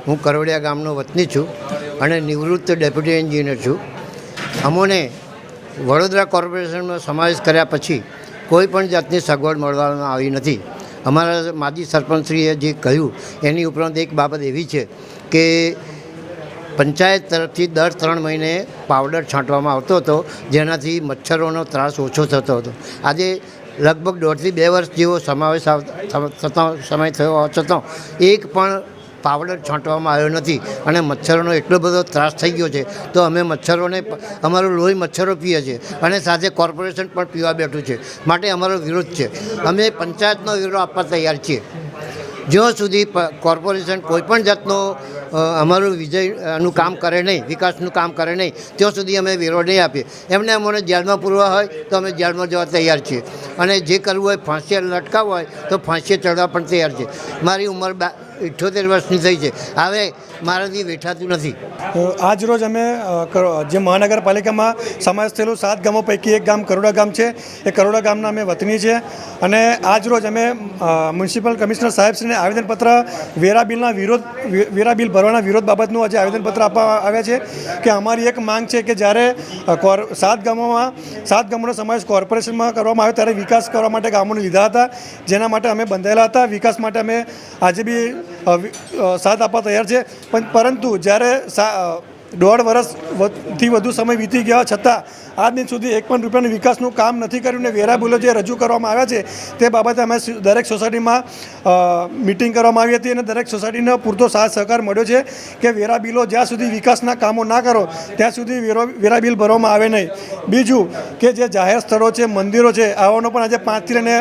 हूँ करोड़िया गामनो वतनी छूँ અને નિવૃત્ત ડેપ્યુટી એન્જિનિયર છું. અમોને વડોદરા કોર્પોરેશનમાં સમાવેશ કર્યા પછી કોઈ પણ જાતની સગવડ મળવામાં આવી નથી. અમારા માજી સરપંચશ્રીએ જે કહ્યું એની ઉપરાંત એક બાબત એવી છે કે પંચાયત તરફથી દર 3 મહિને પાવડર છાંટવામાં આવતો હતો, જેનાથી મચ્છરોનો ત્રાસ ઓછો થતો હતો. આજે લગભગ 1.5 થી 2 વર્ષ જેવો સમય થયો છતાં એક પણ પાવડર છાંટવામાં આવ્યો નથી અને મચ્છરોનો એટલો બધો ત્રાસ થઈ ગયો છે. તો અમે મચ્છરોને, અમારું લોહી મચ્છરો પીએ છે અને સાથે કોર્પોરેશન પણ પીવા બેઠું છે, માટે અમારો વિરોધ છે. અમે પંચાયતનો વેરો આપવા તૈયાર છીએ. જ્યાં સુધી કોર્પોરેશન કોઈપણ જાતનો અમારું વિજયનું કામ કરે નહીં, વિકાસનું કામ કરે નહીં, ત્યાં સુધી અમે વેરો નહીં આપીએ. એમને અમને જેલમાં પૂરવા હોય તો અમે જેલમાં જવા તૈયાર છીએ અને જે કરવું હોય ફાંસીએ લટકાવવું હોય તો ફાંસીએ ચડવા પણ તૈયાર છે. મારી ઉંમર 78 વર્ષની થઈ છે, હવે મારાથી વેઠાતું નથી. આજ રોજ અમે જે મહાનગરપાલિકામાં સમાવેશ થયેલું 7 ગામો પૈકી એક ગામ કરોડા ગામ છે. એ કરોડા ગામના અમે વતની છે અને આજ રોજ અમે મ્યુનિસિપલ કમિશનર સાહેબશ્રીને આવેદનપત્ર વેરા બિલ ભરવાના વિરોધ બાબતનું આજે આવેદનપત્ર આપવા આવ્યા છે કે અમારી એક માંગ છે કે જ્યારે 7 ગામોનો સમાવેશ કોર્પોરેશનમાં કરવામાં આવ્યો ત્યારે વિકાસ કરવા માટે ગામોને લીધા હતા, જેના માટે અમે બંધાયેલા હતા. વિકાસ માટે અમે આજે બી સાથ આપવા તૈયાર છે, પરંતુ જ્યારે 1.5 વર્ષથી વધુ સમય વીતી ગયા છતાં આજ દિન સુધી એક પણ રૂપિયાનું વિકાસનું કામ નથી કર્યું ને વેરા બિલો જે રજૂ કરવામાં આવ્યા છે તે બાબતે અમે દરેક સોસાયટીમાં મિટિંગ કરવામાં આવી હતી અને દરેક સોસાયટીનો પૂરતો સાથ સહકાર મળ્યો છે કે વેરા બિલો જ્યાં સુધી વિકાસના કામો ના કરો ત્યાં સુધી વેરા બિલ ભરવામાં આવે નહીં. બીજું કે જે જાહેર સ્થળો છે, મંદિરો છે, આવાનો પણ આજે 5 થી લઈને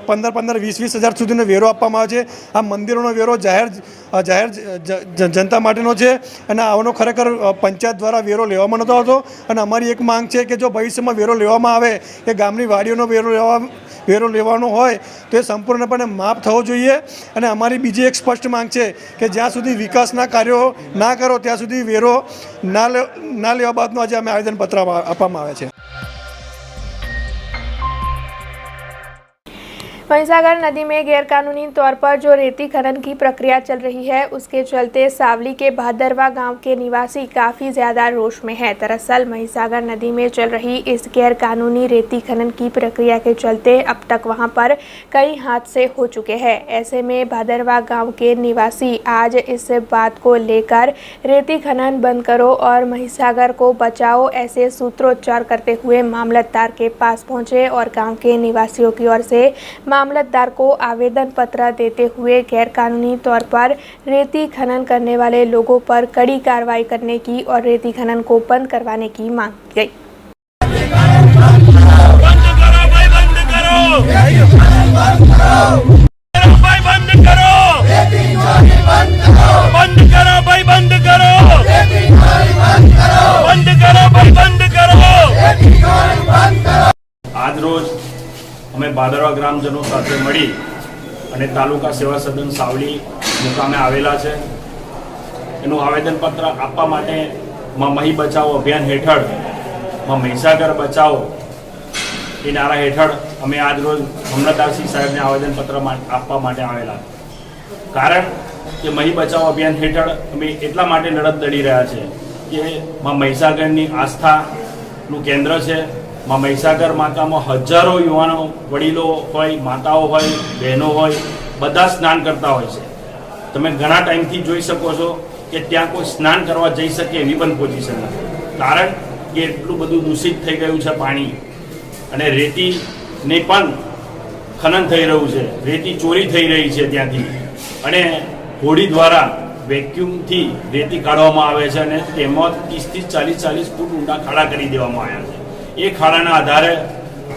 15-20 હજાર સુધીનો વેરો આપવામાં આવે છે. આ મંદિરોનો વેરો જાહેર જનતા માટેનો છે અને આવાનો ખરેખર પંચાયત દ્વારા વેરો લેવામાં નહોતો આવતો. અને અમારી એક માંગ છે કે જો ભવિષ્યમાં વેરો લેવામાં આવે કે ગામની વાડીઓનો વેરો લેવાનો હોય તો એ સંપૂર્ણપણે માફ થવો જોઈએ. અને અમારી બીજી એક સ્પષ્ટ માંગ છે કે જ્યાં સુધી વિકાસના કાર્યો ના કરો ત્યાં સુધી વેરો ના લેવા બાદનું આજે અમે આવેદનપત્ર આપવામાં આવે છે. महिसागर नदी में गैरकानूनी तौर पर जो रेती खनन की प्रक्रिया चल रही है, उसके चलते सावली के भादरवा गांव के निवासी काफ़ी ज़्यादा रोष में है। दरअसल महिसागर नदी में चल रही इस गैरकानूनी रेती खनन की प्रक्रिया के चलते अब तक वहां पर कई हादसे हो चुके हैं। ऐसे में भादरवा गांव के निवासी आज इस बात को लेकर रेती खनन बंद करो और महिसागर को बचाओ ऐसे सूत्रोच्चार करते हुए मामलतदार के पास पहुंचे और गाँव के निवासियों की ओर से मामलतदार को आवेदन पत्र देते हुए गैरकानूनी तौर पर रेती खनन करने वाले लोगों पर कड़ी कार्रवाई करने की और रेती खनन को बंद करवाने की मांग की गई। बंद करो बंद करो भाई, बंद करो, बंद करो भाई, बंद करो। आज रोज અમે ભાદરવા ગ્રામજનો સાથે મળી અને તાલુકા સેવા સદન સાવલી મુકામે આવેલા છે. એનું આવેદનપત્ર આપવા માટે મહી બચાવો અભિયાન હેઠળ મહીસાગર બચાવો એ નારા હેઠળ અમે આજ રોજ મામલતદારશ્રી સાહેબને આવેદનપત્ર આપવા માટે આવેલા. કારણ કે મહી બચાવો અભિયાન હેઠળ અમે એટલા માટે લડત લડી રહ્યા છે કે મહીસાગરની આસ્થાનું કેન્દ્ર છે. મહીસાગર માતામાં હજારો યુવાનો, વડીલો હોય, માતાઓ હોય, બહેનો હોય, બધા સ્નાન કરતા હોય છે. તમે ઘણા ટાઈમથી જોઈ શકો છો કે ત્યાં કોઈ સ્નાન કરવા જઈ શકે એવી પણ પોઝિશન નથી. કારણ કે એટલું બધું દૂષિત થઈ ગયું છે પાણી, અને રેતીને પણ ખનન થઈ રહ્યું છે, રેતી ચોરી થઈ રહી છે ત્યાંથી, અને હોડી દ્વારા વેક્યુમથી રેતી કાઢવામાં આવે છે અને તેમાં 30-40 ફૂટ ઊંડા ખાડા કરી દેવામાં આવ્યા છે. એ ખાડાના આધારે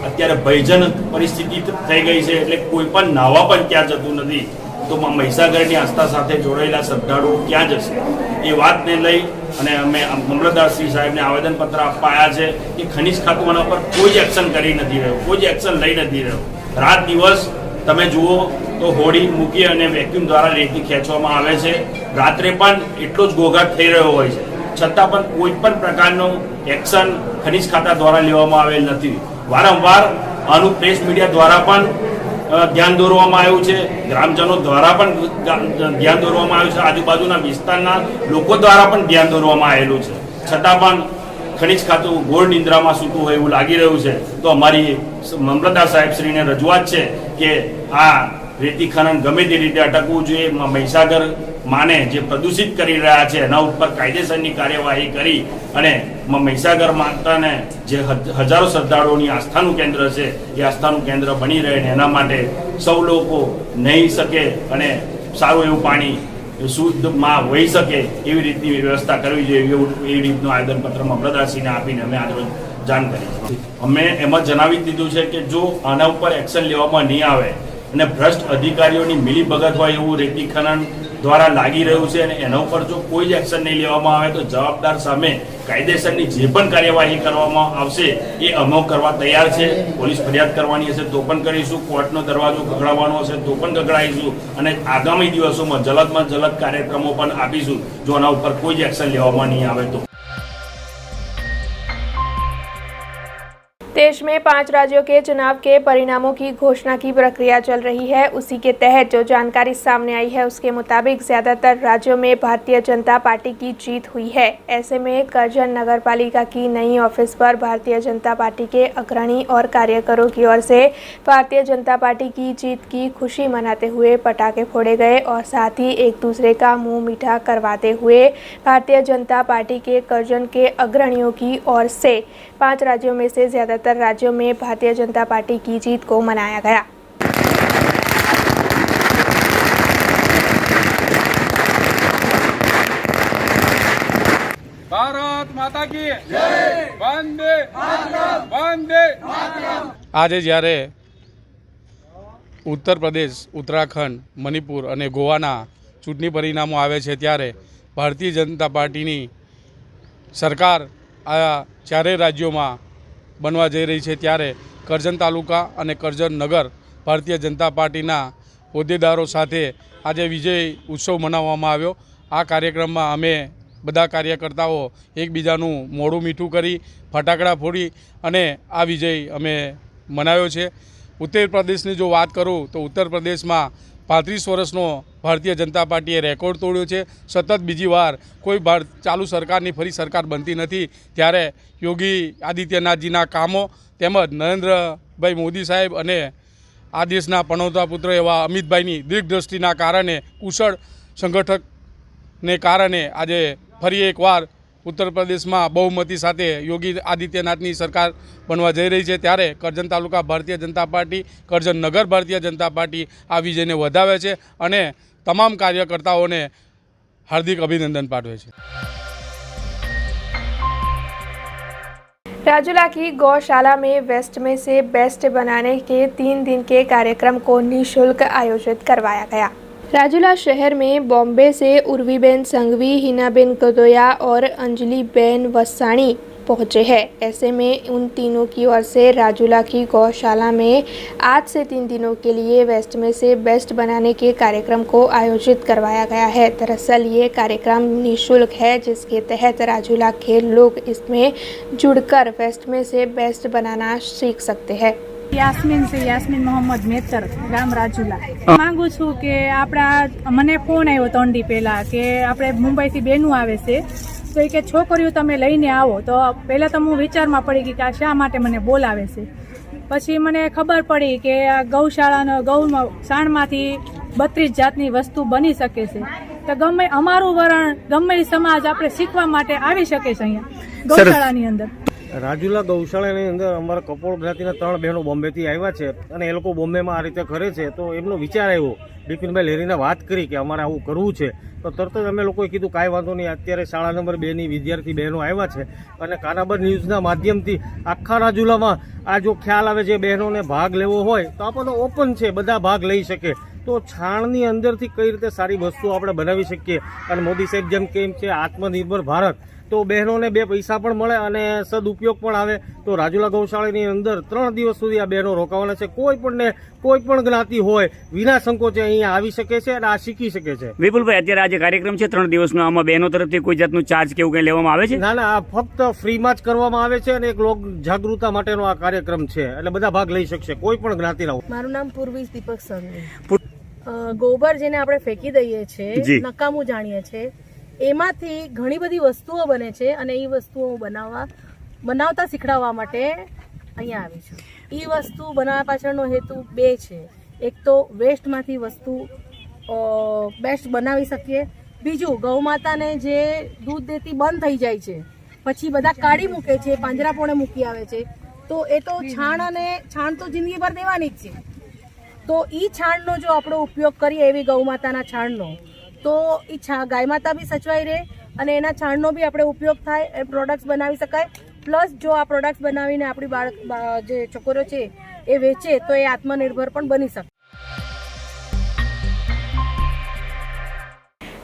અત્યારે ભયજન પરિસ્થિતિ થઈ ગઈ છે, એટલે કોઈ પણ નાહવા પણ ત્યાં જતું નથી. તો મહીસાગરની આસ્થા સાથે જોડાયેલા શ્રદ્ધાળુઓ ક્યાં જશે? એ વાતને લઈ અને અમે મામલતદારશ્રી સાહેબને આવેદનપત્ર આપવા આવ્યા છે કે ખનિજ ખાતું આના પર કોઈ જ એક્શન કરી નથી રહ્યું, કોઈ જ એક્શન લઈ નથી રહ્યું. રાત દિવસ તમે જુઓ તો હોડી મૂકી અને વેક્યુમ દ્વારા રેતી ખેંચવામાં આવે છે. રાત્રે પણ એટલો જ ઘોઘાટ થઈ રહ્યો હોય છે, છતાં પણ કોઈ પણ પ્રકારનું એક્શન ખનિજ ખાતા દ્વારા લેવામાં આવેલ નથી. વારંવાર આનું પ્રેસ મીડિયા દ્વારા પણ ધ્યાન દોરવામાં આવ્યું છે, ગ્રામજનો દ્વારા પણ ધ્યાન દોરવામાં આવ્યું છે, આજુબાજુના વિસ્તારના લોકો દ્વારા પણ ધ્યાન દોરવામાં આવેલું છે, છતાં પણ ખનિજ ખાતું ઘોર નિંદ્રામાં સૂતું હોય એવું લાગી રહ્યું છે. તો અમારી મામલતદાર સાહેબશ્રીને રજૂઆત છે કે આ રેતી ખનન ગમે તે રીતે અટકવું જોઈએ. મહીસાગર માને જે પ્રદૂષિત કરી રહ્યા છે એના ઉપર કાયદેસરની કાર્યવાહી કરી અને મહીસાગર માતાને જે હજારો શ્રદ્ધાળુઓની આસ્થાનું કેન્દ્ર છે એ આસ્થાનું કેન્દ્ર બની રહે ને એના માટે સૌ લોકો નહીં શકે અને સારું એવું પાણી શુદ્ધમાં વહી શકે એવી રીતની વ્યવસ્થા કરવી જોઈએ, એવી રીતનું આવેદનપત્ર મામલતદારશ્રીને આપીને અમે આજ રોજ જાણ કરી. અમે એમાં જણાવી દીધું છે કે જો આના ઉપર એક્શન લેવામાં નહીં આવે અને ભ્રષ્ટ અધિકારીઓની મિલીભગત હોય એવું રેતી ખનન દ્વારા લાગી રહ્યું છે અને એના ઉપર જો કોઈ જ એક્શન નહીં લેવામાં આવે તો જવાબદાર સામે કાયદેસરની જે પણ કાર્યવાહી કરવામાં આવશે એ અમે કરવા તૈયાર છે. પોલીસ ફરિયાદ કરવાની હશે તો પણ કરીશું, કોર્ટનો દરવાજો ખખડાવવાનો હશે તો પણ ખખડાવીશું, અને આગામી દિવસોમાં જલદમાં જલદ કાર્યક્રમો પણ આપીશું જો આના ઉપર કોઈ જ એક્શન લેવામાં નહીં આવે તો. देश में 5 राज्यों के चुनाव के परिणामों की घोषणा की प्रक्रिया चल रही है. उसी के तहत जो जानकारी सामने आई है उसके मुताबिक ज़्यादातर राज्यों में भारतीय जनता पार्टी की जीत हुई है. ऐसे में करजन नगर पालिका की नई ऑफिस पर भारतीय जनता पार्टी के अग्रणी और कार्यकरों की ओर से भारतीय जनता पार्टी की जीत की खुशी मनाते हुए पटाखे फोड़े गए और साथ ही एक दूसरे का मुंह मीठा करवाते हुए भारतीय जनता पार्टी के करजन के अग्रणियों की ओर से 5 राज्यों में से ज़्यादातर राज्यों में भारतीय जनता पार्टी की जीत को मनाया गया. ભારત માતા કી જય, વંદે માતરમ, વંદે માતરમ. આજે જ્યારે ઉત્તર પ્રદેશ, ઉત્તરાખંડ, મણિપુર અને ગોવાના ચૂંટણી પરિણામો આવે છે ત્યારે ભારતીય જનતા પાર્ટીની સરકાર આ ચારેય રાજ્યોમાં બનવા જઈ રહી છે. ત્યારે કરજણ તાલુકા અને કરજણ નગર ભારતીય જનતા પાર્ટીના હોદ્દેદારો સાથે આજે વિજય ઉત્સવ મનાવવામાં આવ્યો. આ કાર્યક્રમમાં અમે બધા કાર્યકર્તાઓ એકબીજાનું મોઢું મીઠું કરી ફટાકડા ફોડી અને આ વિજય અમે મનાવ્યો છે. ઉત્તર પ્રદેશની જો વાત કરું તો ઉત્તર પ્રદેશમાં 35 વર્ષનો ભારતીય જનતા પાર્ટીએ રેકોર્ડ તોડ્યો છે. સતત બીજી વાર કોઈ ચાલુ સરકારની ફરી સરકાર બનતી નથી ત્યારે યોગી આદિત્યનાથજીના કામો તેમજ નરેન્દ્રભાઈ મોદી સાહેબ અને આ દેશના પનોતા પુત્ર એવા અમિતભાઈની દીર્ઘદ્રષ્ટિના કારણે, કુશળ સંગઠકને કારણે આજે ફરી એકવાર ઉત્તર પ્રદેશમાં બહુમતી સાથે યોગી આદિત્યનાથની સરકાર બનવા જઈ રહી છે. ત્યારે કરજણ તાલુકા ભારતીય જનતા પાર્ટી, કરજણ નગર ભારતીય જનતા પાર્ટી આ વિજયને વધાવે છે અને તમામ કાર્યકર્તાઓને हार्दिक अभिनंदन पाठवे छे। राजूला की गौशाला में वेस्ट में से बेस्ट बनाने के 3 दिन के कार्यक्रम को निःशुल्क आयोजित करवाया गया। राजूला शहर में बॉम्बे से उर्वीबेन संघवी, हिनाबेन गदोया और अंजलिबेन वसाणी पहुंचे हैं। ऐसे में उन तीनों की ओर से राजूला की गौशाला में आज से 3 दिनों के लिए वेस्ट में से बेस्ट बनाने के कार्यक्रम को आयोजित करवाया गया है। दरअसल ये कार्यक्रम निःशुल्क है, जिसके तहत राजूला के लोग इसमें जुड़कर वेस्ट में से बेस्ट बनाना सीख सकते हैं। યાસ્મીન મોહમ્મદ મેતર, ગામ રાજુલા. માંગુ છું કે આપણા મને ફોન આવ્યો 3 દી પહેલા કે આપણે મુંબઈથી બેનું આવે છે, તો એ કે છોકરીઓ તમે લઈને આવો. તો પહેલાં તો હું વિચારમાં પડી ગઈ કે આ શા માટે મને બોલાવે છે. પછી મને ખબર પડી કે આ ગૌશાળાનો સાણમાંથી 32 જાતની વસ્તુ બની શકે છે. તો ગમે અમારું વરણ, ગમે સમાજ આપણે શીખવા માટે આવી શકે છે અહીંયા ગૌશાળાની અંદર. રાજુલા ગૌશાળાની અંદર અમારા કપોળ જ્ઞાતિના 3 બહેનો બોમ્બેથી આવ્યા છે અને એ લોકો બોમ્બેમાં આ રીતે કરે છે. તો એમનો વિચાર આવ્યો, બિપિનભાઈ લેરીને વાત કરી કે અમારે આવું કરવું છે. તો તરત જ અમે લોકોએ કીધું કાંઈ વાંધો નહીં, અત્યારે શાળા નંબર 2ની વિદ્યાર્થી બહેનો આવ્યા છે અને કાનાબર ન્યૂઝના માધ્યમથી આખા રાજુલામાં આ જો ખ્યાલ આવે છે બહેનોને ભાગ લેવો હોય તો આપણને ઓપન છે, બધા ભાગ લઈ શકે. તો છાણની અંદરથી કઈ રીતે સારી વસ્તુઓ આપણે બનાવી શકીએ અને મોદી સાહેબ જેમ કેમ છે આત્મનિર્ભર ભારત, તો બહેનોને 2 પૈસા પણ મળે અને સદુપયોગ પણ આવે. તો રાજુલા ગૌશાળાની અંદર 3 દિવસ સુધી આ બહેનો રોકાવાના છે. કોઈ પણ જ્ઞાતિ હોય વિના સંકોચે અહીંયા આવી શકે છે અને આ શીખી શકે છે. વિપુલભાઈ, અત્યારે આ જે કાર્યક્રમ છે 3 દિવસનો, આમાં બહેનો તરફથી કોઈ જાતનું ચાર્જ કે એવું કંઈ લેવામાં આવે છે? ના, આ ફક્ત ફ્રીમાં જ કરવામાં આવે છે અને એક લોક જાગૃતતા માટેનો આ કાર્યક્રમ છે, એટલે બધા ભાગ લઈ શકશે, કોઈ પણ જ્ઞાતિના. મારું નામ પૂર્વી દીપક સંઘવી. ગોબર જેને આપણે ફેંકી દઈએ છીએ, નકામું જાણીએ છીએ, એમાંથી ઘણી બધી વસ્તુઓ બને છે અને એ વસ્તુઓ બનાવતા શીખડાવવા માટે અહીંયા આવી છું. એ વસ્તુ બનાવવા પાછળનો હેતુ 2 છે. એક તો વેસ્ટમાંથી વસ્તુ બેસ્ટ બનાવી શકીએ. બીજું, ગૌ માતાને જે દૂધ દેતી બંધ થઈ જાય છે, પછી બધા કાઢી મૂકે છે, પાંજરાપોણે મૂકી આવે છે, તો એ તો છાણ તો જિંદગીભર દેવાની જ છે. તો એ છાણનો જો આપણો ઉપયોગ કરીએ, એવી ગૌ માતાના છાણનો, તો એ ગાય માતા બી સચવાઈ રહે અને એના છાણનો બી આપણે ઉપયોગ થાય, એ પ્રોડક્ટ્સ બનાવી શકાય. પ્લસ જો આ પ્રોડક્ટ્સ બનાવીને આપણી જે છોકરીઓ છે એ વેચે તો એ આત્મનિર્ભર પણ બની શકે.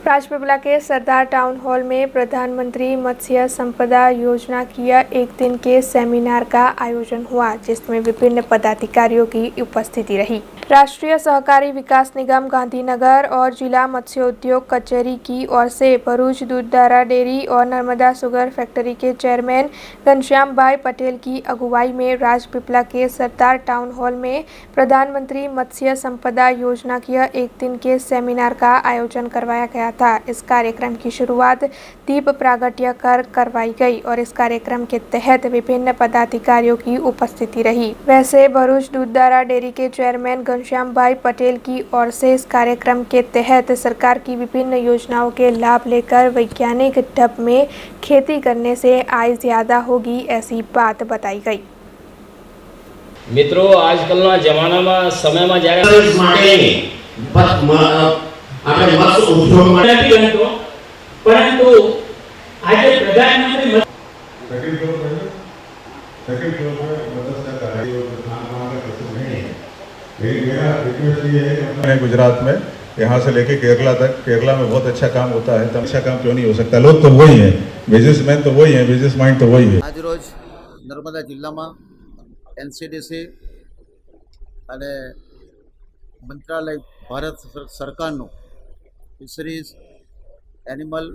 राजपीपला के सरदार टाउन हॉल में प्रधानमंत्री मत्स्य संपदा योजना की 1 दिन के सेमिनार का आयोजन हुआ, जिसमें विभिन्न पदाधिकारियों की उपस्थिति रही। राष्ट्रीय सहकारी विकास निगम गांधीनगर और जिला मत्स्य उद्योग कचहरी की ओर से भरूच दूधधारा डेयरी और नर्मदा शुगर फैक्ट्री के चेयरमैन घनश्याम भाई पटेल की अगुवाई में राजपीपला के सरदार टाउन हॉल में प्रधानमंत्री मत्स्य संपदा योजना की 1 दिन के सेमिनार का आयोजन करवाया गया था। इस कार्यक्रम की शुरुआत दीप प्रागट्य कर करवाई गई और इस कार्यक्रम के तहत विभिन्न पदाधिकारियों की उपस्थिति रही। वैसे भरूच दूधधारा डेयरी के चेयरमैन घनश्याम भाई पटेल की ओर से इस कार्यक्रम के तहत सरकार की विभिन्न योजनाओं के लाभ लेकर वैज्ञानिक ढंग में खेती करने से आय ज्यादा होगी, ऐसी बात बताई गई। मित्रों, आजकलना जमानाમાં સમયમાં જ્યારે આપણે મત્સ્ય ઉદ્યોગ નથી બનતો, પરંતુ આજે પ્રધાનમંત્રી गुजरात में यहाँ से लेके केरला तक, केरला में बहुत अच्छा काम होता है, तो अच्छा काम क्यों नहीं हो सकता? लोग तो वही हैं, बिजनेसमैन तो वही हैं, बिजनेस माइंड तो वही है। आज रोज नर्मदा जिल्लाમાં NCDC અને મંત્રાલય ભારત સરકારનું ફિશરીઝ, એનિમલ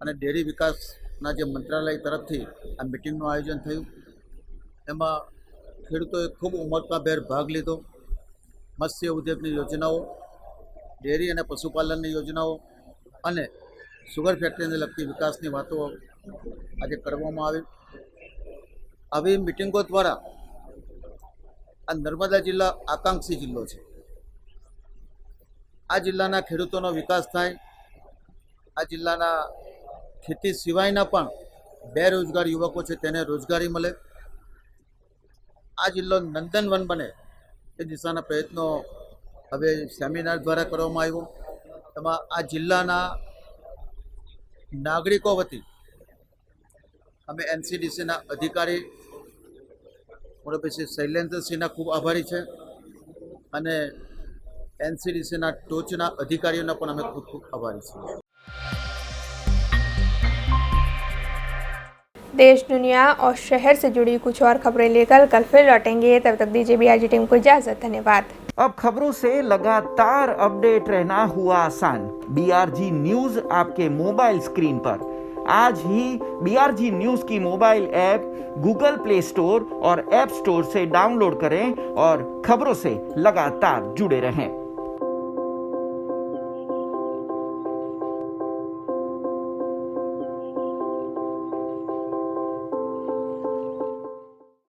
અને ડેરી વિકાસના જે મંત્રાલય તરફથી આ મિટિંગનું આયોજન થયું. એમાં ખેડૂતોએ ખૂબ ઉમળકાભેર ભાગ લીધો. મત્સ્ય ઉદ્યોગની યોજનાઓ, ડેરી અને પશુપાલનની યોજનાઓ અને સુગર ફેક્ટરીને લગતી વિકાસની વાતો આજે કરવામાં આવી. આવી મિટિંગો દ્વારા આ નર્મદા જિલ્લા આકાંક્ષી જિલ્લો છે. આ જિલ્લાના ખેડૂતોનો વિકાસ થાય, આ જિલ્લાના ખેતી સિવાયના પણ બેરોજગાર યુવકો છે તેને રોજગારી મળે, આ જિલ્લો નંદનવન બને એ દિશાના પ્રયત્નો હવે સેમિનાર દ્વારા કરવામાં આવ્યો. એમાં આ જિલ્લાના નાગરિકો વતી અમે NCDCના અધિકારી મોરબી શ્રી શૈલેન્દ્રસિંહના ખૂબ આભારી છે અને એનસીડીસીના ટોચના અધિકારીઓના પણ અમે ખૂબ ખૂબ આભારી છીએ. देश दुनिया और शहर से जुड़ी कुछ और खबरें लेकर कल फिर लौटेंगे. तब तक दीजिए BRG टीम को इजाजत. धन्यवाद. अब खबरों से लगातार अपडेट रहना हुआ आसान. BRG न्यूज आपके मोबाइल स्क्रीन पर. आज ही BRG न्यूज की mobile app Google play store और ऐप स्टोर से डाउनलोड करें और खबरों से लगातार जुड़े रहें.